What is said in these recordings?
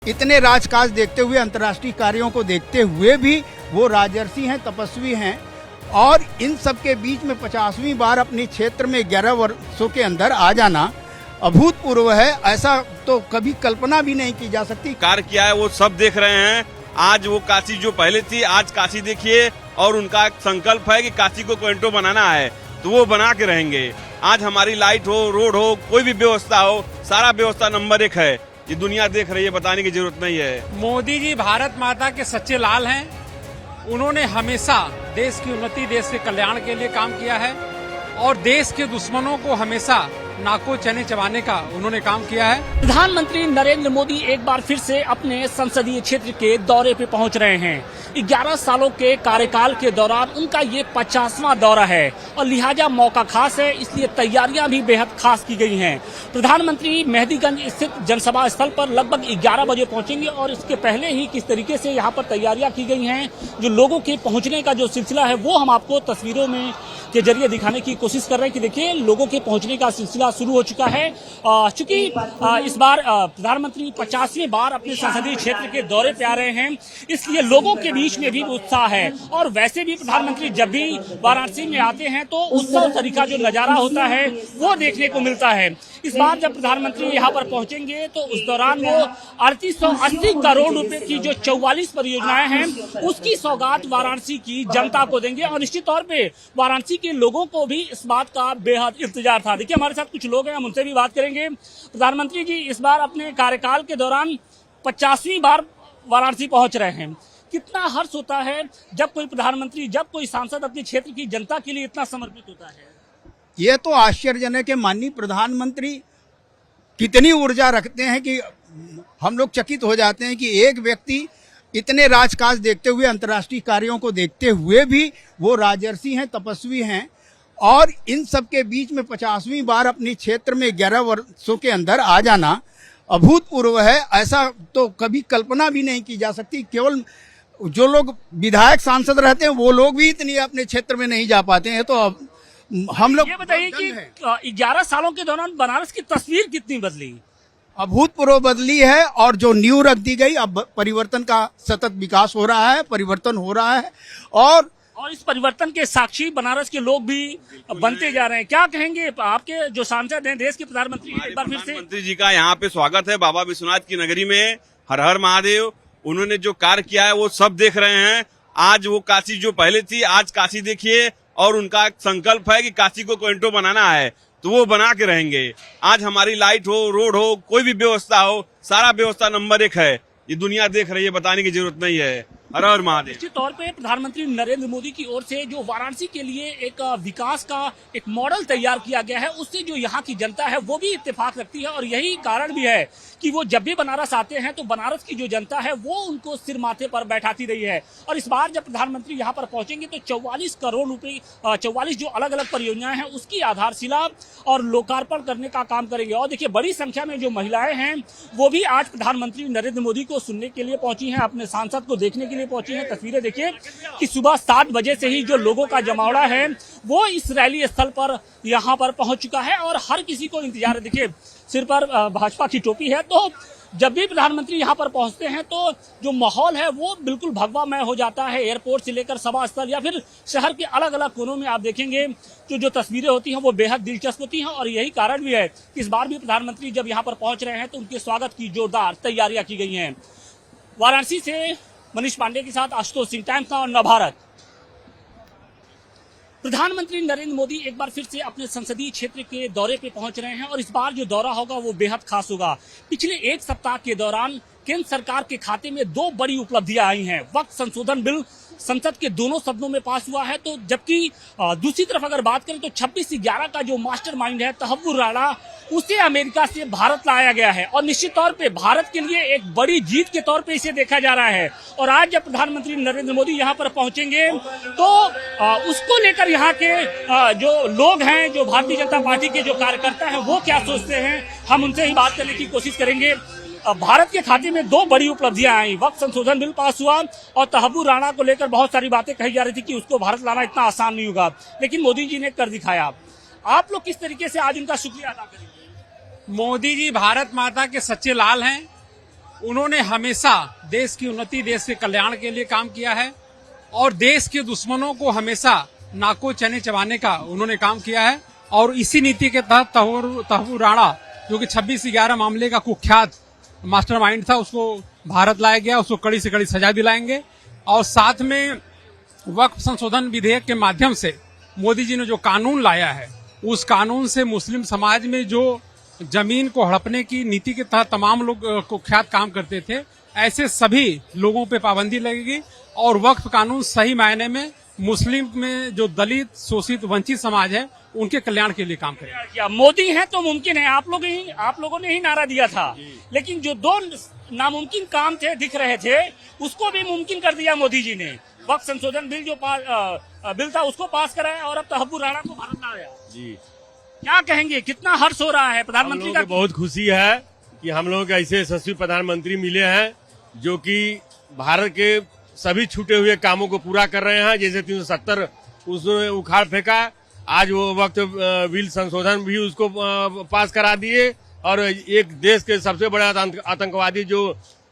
इतने राजकाज देखते हुए, अंतर्राष्ट्रीय कार्यों को देखते हुए भी वो राजर्षि हैं, तपस्वी हैं और इन सब के बीच में 50वीं बार अपने क्षेत्र में 11 वर्षों के अंदर आ जाना अभूतपूर्व है। ऐसा तो कभी कल्पना भी नहीं की जा सकती। कार्य किया है वो सब देख रहे हैं। आज वो काशी जो पहले थी, आज काशी देखिए, और उनका संकल्प है कि काशी को क्वेंटो बनाना है, तो वो बना के रहेंगे। आज हमारी लाइट हो, रोड हो, कोई भी व्यवस्था हो, सारा व्यवस्था नंबर 1 है। ये दुनिया देख रही है, बताने की जरूरत नहीं है। मोदी जी भारत माता के सच्चे लाल हैं। उन्होंने हमेशा देश की उन्नति, देश के कल्याण के लिए काम किया है और देश के दुश्मनों को हमेशा नाको चने चबाने का उन्होंने काम किया है। प्रधानमंत्री नरेंद्र मोदी एक बार फिर से अपने संसदीय क्षेत्र के दौरे पे पहुंच रहे हैं। 11 सालों के कार्यकाल के दौरान उनका ये 50वां दौरा है और लिहाजा मौका खास है, इसलिए तैयारियां भी बेहद खास की गई हैं। प्रधानमंत्री मेहदीगंज स्थित जनसभा स्थल पर लगभग 11 बजे पहुंचेंगे और इसके पहले ही किस तरीके से यहाँ पर तैयारियां की गई हैं, जो लोगों के पहुंचने का जो सिलसिला है वो हम आपको तस्वीरों में के जरिए दिखाने की कोशिश कर रहे हैं कि देखिए लोगों के पहुंचने का सिलसिला शुरू हो चुका है। चूंकि इस बार प्रधानमंत्री 50वीं बार अपने संसदीय क्षेत्र के दौरे पे आ रहे हैं, इसलिए लोगों के बीच में भी उत्साह है। और वैसे भी प्रधानमंत्री जब भी वाराणसी में आते हैं तो उत्सव तरीका जो नजारा होता है वो देखने को मिलता है। इस बार जब प्रधानमंत्री यहाँ पर पहुंचेंगे तो उस दौरान वो 3880 करोड़ रुपए की जो 44 परियोजनाएं हैं उसकी सौगात वाराणसी की जनता को देंगे और निश्चित तौर पे वाराणसी के लोगों को भी इस बात का बेहद इंतजार था। देखिए हमारे साथ कुछ लोग हैं, हम उनसे भी बात करेंगे। प्रधानमंत्री जी इस बार अपने कार्यकाल के दौरान 50वीं बार वाराणसी पहुंच रहे हैं। कितना हर्ष होता है जब कोई प्रधानमंत्री, जब कोई सांसद अपने क्षेत्र की जनता के लिए इतना समर्पित होता है। ये तो आश्चर्यजनक है। माननीय प्रधानमंत्री कितनी ऊर्जा रखते हैं कि हम लोग चकित हो जाते हैं कि एक व्यक्ति इतने राजकाज देखते हुए, अंतर्राष्ट्रीय कार्यों को देखते हुए भी वो राजर्षि हैं, तपस्वी हैं और इन सब के बीच में 50वीं बार अपने क्षेत्र में 11 वर्षों के अंदर आ जाना अभूतपूर्व है। ऐसा तो कभी कल्पना भी नहीं की जा सकती। केवल जो लोग विधायक सांसद रहते हैं वो लोग भी इतनी अपने क्षेत्र में नहीं जा पाते हैं। तो अब हम लोग ये बताइए कि 11 सालों के दौरान बनारस की तस्वीर कितनी बदली? अभूतपूर्व बदली है और जो नींव रख दी गई, अब परिवर्तन का सतत विकास हो रहा है, परिवर्तन हो रहा है और इस परिवर्तन के साक्षी बनारस के लोग भी बनते जा रहे हैं। क्या कहेंगे आपके जो सांसद हैं, देश के प्रधानमंत्री, एक बार फिर से प्रधानमंत्री जी का यहाँ पे स्वागत है बाबा विश्वनाथ की नगरी में। हर हर महादेव। उन्होंने जो कार्य किया है वो सब देख रहे हैं। आज वो काशी जो पहले थी, आज काशी देखिए, और उनका संकल्प है कि काशी को क्वेंटो बनाना है, तो वो बना के रहेंगे। आज हमारी लाइट हो, रोड हो, कोई भी व्यवस्था हो, सारा व्यवस्था नंबर 1 है। ये दुनिया देख रही है, बताने की जरूरत नहीं है। हर हर महादेव। निश्चित तौर पे प्रधानमंत्री नरेंद्र मोदी की ओर से जो वाराणसी के लिए एक विकास का एक मॉडल तैयार किया गया है, उससे जो यहाँ की जनता है वो भी इत्तेफाक रखती है और यही कारण भी है कि वो जब भी बनारस आते हैं तो बनारस की जो जनता है वो उनको सिर माथे पर बैठाती रही है। और इस बार जब प्रधानमंत्री यहाँ पर पहुंचेंगे तो 44 करोड़ रुपए, 44 जो अलग अलग परियोजनाएं हैं उसकी आधारशिला और लोकार्पण करने का काम करेंगे। और देखिए बड़ी संख्या में जो महिलाएं हैं वो भी आज प्रधानमंत्री नरेंद्र मोदी को सुनने के लिए पहुंची हैं, अपने सांसद को देखने के लिए पहुंची हैं। तस्वीरें देखिए कि सुबह 7 बजे से ही जो लोगों का जमावड़ा है वो इस रैली स्थल पर यहाँ पर पहुंच चुका है और हर किसी को इंतजार है। देखिए सिर पर भाजपा की टोपी है, तो जब भी प्रधानमंत्री यहाँ पर पहुंचते हैं तो जो माहौल है वो बिल्कुल भगवामय हो जाता है। एयरपोर्ट से लेकर सभा स्थल या फिर शहर के अलग अलग कोनों में आप देखेंगे जो तस्वीरें होती हैं वो बेहद दिलचस्प होती हैं। और यही कारण भी है कि इस बार भी प्रधानमंत्री जब यहाँ पर पहुंच रहे हैं तो उनके स्वागत की जोरदार तैयारियां की गई हैं। वाराणसी से मनीष पांडे के साथ आशुतोष सिंह, टाइम्स नाउ नव भारत। प्रधानमंत्री नरेंद्र मोदी एक बार फिर से अपने संसदीय क्षेत्र के दौरे पे पहुंच रहे हैं और इस बार जो दौरा होगा वो बेहद खास होगा। पिछले एक सप्ताह के दौरान केंद्र सरकार के खाते में 2 बड़ी उपलब्धियां आई हैं। वक्त संशोधन बिल संसद के दोनों सदनों में पास हुआ है, तो जबकि दूसरी तरफ अगर बात करें तो 26/11 का जो मास्टरमाइंड है तहव्वुर राणा, उसे अमेरिका से भारत लाया गया है और निश्चित तौर पे भारत के लिए एक बड़ी जीत के तौर पे इसे देखा जा रहा है। और आज जब प्रधानमंत्री नरेंद्र मोदी यहाँ पर पहुंचेंगे तो उसको लेकर यहाँ के जो लोग हैं, जो भारतीय जनता पार्टी के जो कार्यकर्ता हैं वो क्या सोचते हैं, हम उनसे ही बात करने की कोशिश करेंगे। भारत के खाते में 2 बड़ी उपलब्धियां आई। वक्त संशोधन बिल पास हुआ और तहव्वुर राणा को लेकर बहुत सारी बातें कही जा रही थी कि उसको भारत लाना इतना आसान नहीं होगा, लेकिन मोदी जी ने कर दिखाया। आप लोग किस तरीके से आज उनका शुक्रिया अदा करेंगे? मोदी जी भारत माता के सच्चे लाल हैं। उन्होंने हमेशा देश की उन्नति, देश के कल्याण के लिए काम किया है और देश के दुश्मनों को हमेशा नाको चने चबाने का उन्होंने काम किया है। और इसी नीति के तहत तहव्वुर राणा, जो कि 26/11 मामले का कुख्यात मास्टरमाइंड था, उसको भारत लाया गया। उसको कड़ी से कड़ी सजा दिलाएंगे। और साथ में वक्फ संशोधन विधेयक के माध्यम से मोदी जी ने जो कानून लाया है, उस कानून से मुस्लिम समाज में जो जमीन को हड़पने की नीति के तहत तमाम लोग कुख्यात काम करते थे, ऐसे सभी लोगों पे पाबंदी लगेगी। और वक्फ कानून सही मायने में मुस्लिम में जो दलित, शोषित, वंचित समाज है, उनके कल्याण के लिए काम करेगा। क्या मोदी है तो मुमकिन है, आप लोगों ने ही नारा दिया था, लेकिन जो दो नामुमकिन काम थे, दिख रहे थे, उसको भी मुमकिन कर दिया मोदी जी ने। वक्त संशोधन बिल जो बिल था उसको पास कराया और अब तहव्वुर राणा को भारत लाया। जी, क्या कहेंगे, कितना हर्ष हो रहा है प्रधानमंत्री का? बहुत खुशी है कि हम लोग ऐसे यशस्वी प्रधानमंत्री मिले हैं जो कि भारत के सभी छूटे हुए कामों को पूरा कर रहे हैं। जैसे 370 उसने उखाड़ फेंका, आज वो वक्त बिल संशोधन भी उसको पास करा दिए और एक देश के सबसे बड़ा आतंकवादी जो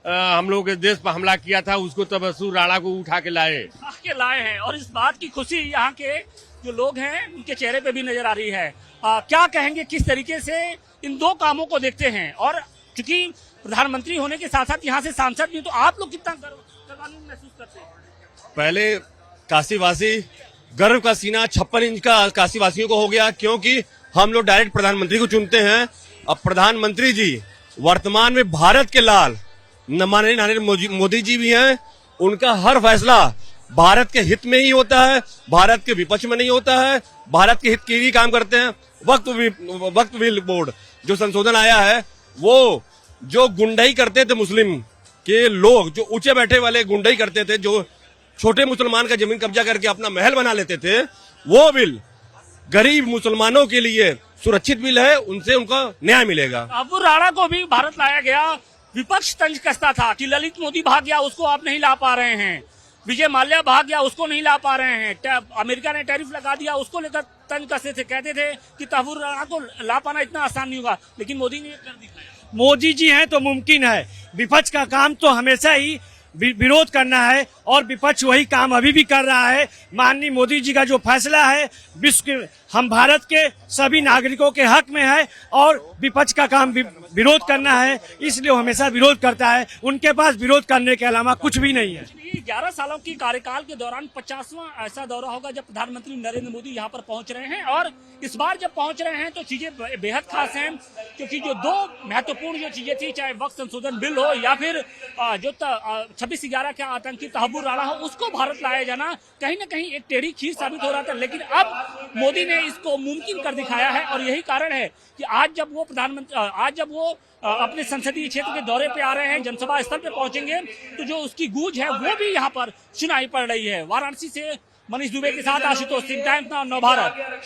हम लोगों के देश पर हमला किया था, उसको तहव्वुर राणा को उठा के लाए हैं। और इस बात की खुशी यहाँ के जो लोग हैं उनके चेहरे पे भी नजर आ रही है। क्या कहेंगे, किस तरीके से इन दो कामों को देखते हैं? और चूंकि प्रधानमंत्री होने के साथ साथ यहाँ से सांसद भी, तो आप लोग कितना गर्वान्वित महसूस करते हैं? पहले काशीवासी गर्व का सीना 56 इंच का काशीवासियों को हो गया, क्योंकि हम लोग डायरेक्ट प्रधानमंत्री को चुनते हैं। अब प्रधानमंत्री जी वर्तमान में भारत के लाल माननीय नरेंद्र मोदी जी भी हैं। उनका हर फैसला भारत के हित में ही होता है, भारत के विपक्ष में नहीं होता है, भारत के हित के लिए काम करते हैं। वक्फ बिल बोर्ड जो संशोधन आया है, वो जो गुंडाई करते थे मुस्लिम के लोग, जो ऊंचे बैठे वाले गुंडाई करते थे, जो छोटे मुसलमान का जमीन कब्जा करके अपना महल बना लेते थे, वो बिल गरीब मुसलमानों के लिए सुरक्षित बिल है, उनसे उनका न्याय मिलेगा। तहव्वुर राणा को भी भारत लाया गया। विपक्ष तंज कसता था कि ललित मोदी भाग गया, उसको आप नहीं ला पा रहे हैं। विजय माल्या भाग गया, उसको नहीं ला पा रहे हैं। अमेरिका ने टैरिफ लगा दिया, उसको लेकर तंज कसते थे, कहते थे कि तहव्वुर राणा को ला पाना इतना आसान नहीं होगा, लेकिन मोदी ने कर दिखाया। मोदी जी हैं तो मुमकिन है। विपक्ष का काम तो हमेशा ही विरोध करना है और विपक्ष वही काम अभी भी कर रहा है। माननीय मोदी जी का जो फैसला है, विश्व के, हम भारत के सभी नागरिकों के हक में है और विपक्ष का काम विरोध करना है, इसलिए वो हमेशा विरोध करता है। उनके पास विरोध करने के अलावा कुछ भी नहीं है। 11 सालों की कार्यकाल के दौरान 50वां ऐसा दौरा होगा जब प्रधानमंत्री नरेंद्र मोदी यहाँ पर पहुंच रहे हैं। और इस बार जब पहुंच रहे हैं तो चीजें बेहद खास हैं, क्योंकि जो दो महत्वपूर्ण जो चीजें थी, चाहे वक्त संशोधन बिल हो या फिर जो 26/11 का आतंकी तहव्वुर राणा हो, उसको भारत लाया जाना कहीं न कहीं एक टेढ़ी खीर साबित हो रहा था। लेकिन अब मोदी ने इसको मुमकिन कर दिखाया है और यही कारण है कि आज जब वो अपने संसदीय क्षेत्र के दौरे पे आ रहे हैं, जनसभा स्थल पे पहुंचेंगे, तो जो उसकी गूंज है वो भी यहाँ पर सुनाई पड़ रही है। वाराणसी से मनीष दुबे के साथ आशुतोष सिंह, टाइम्स नाउ नव भारत।